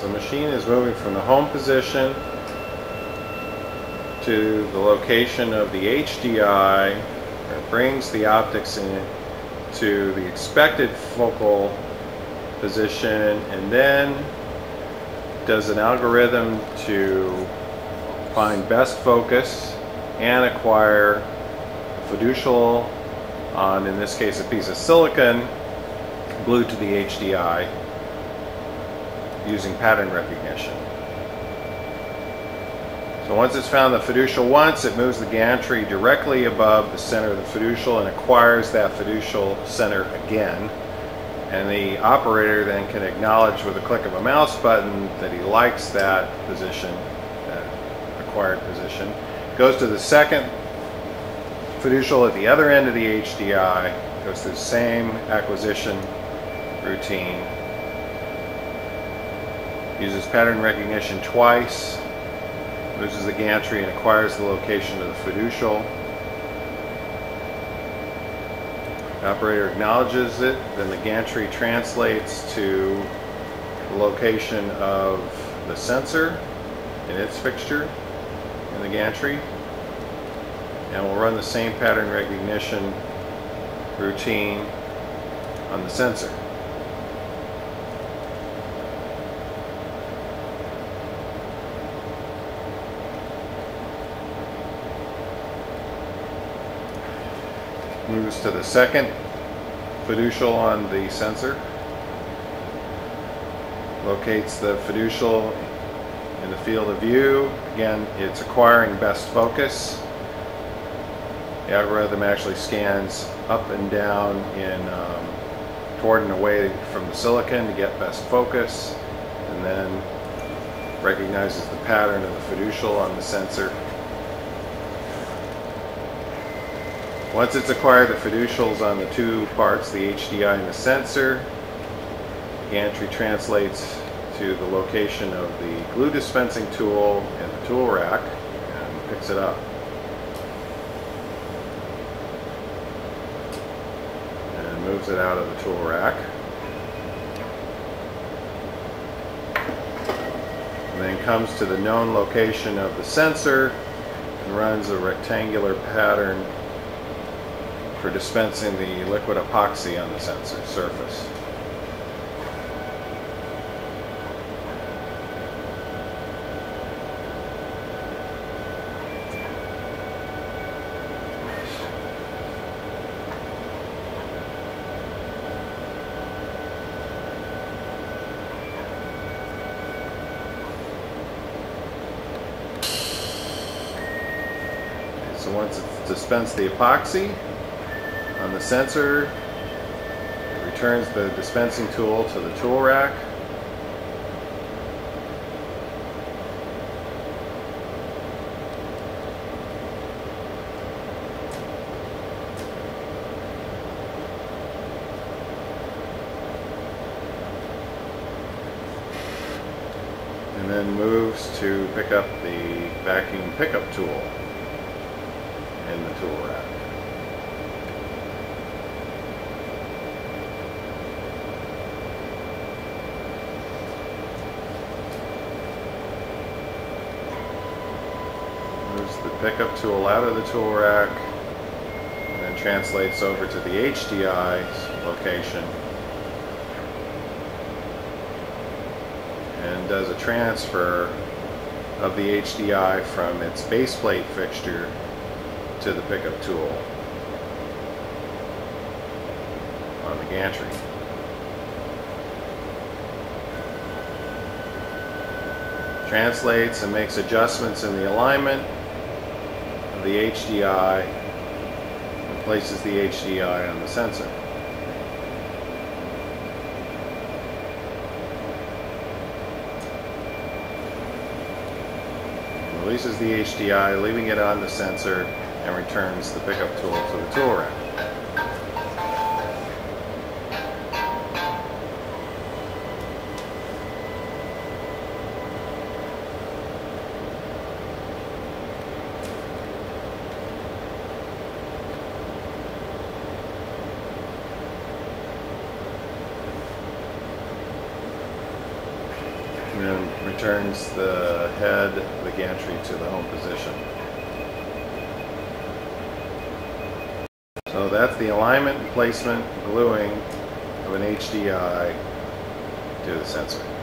So the machine is moving from the home position to the location of the HDI. It brings the optics in to the expected focal position, and then does an algorithm to find best focus and acquire fiducial on, in this case, a piece of silicon glued to the HDI using pattern recognition. So once it's found the fiducial once, it moves the gantry directly above the center of the fiducial and acquires that fiducial center again. And the operator then can acknowledge with a click of a mouse button that he likes that position, that acquired position. Goes to the second fiducial at the other end of the HDI, goes through the same acquisition routine, uses pattern recognition twice, moves the gantry and acquires the location of the fiducial. The operator acknowledges it, then the gantry translates to the location of the sensor in its fixture in the gantry, and we'll run the same pattern recognition routine on the sensor. Moves to the second fiducial on the sensor, locates the fiducial in the field of view. Again, it's acquiring best focus. The algorithm actually scans up and down in toward and away from the silicon to get best focus, and then recognizes the pattern of the fiducial on the sensor. Once it's acquired the fiducials on the two parts, the HDI and the sensor, the gantry translates to the location of the glue dispensing tool and the tool rack and picks it up. And moves it out of the tool rack. And then comes to the known location of the sensor and runs a rectangular pattern for dispensing the liquid epoxy on the sensor surface. So once it's dispensed the epoxy on the sensor, it returns the dispensing tool to the tool rack. And then moves to pick up the vacuum pickup tool in the tool rack. Moves the pickup tool out of the tool rack and then translates over to the HDI location and does a transfer of the HDI from its base plate fixture to the pickup tool on the gantry. Translates and makes adjustments in the alignment of the HDI and places the HDI on the sensor. Releases the HDI, leaving it on the sensor, and returns the pickup tool to the tool rack. and then returns the head of the gantry to the home position. So that's the alignment, placement, gluing of an HDI to the sensor.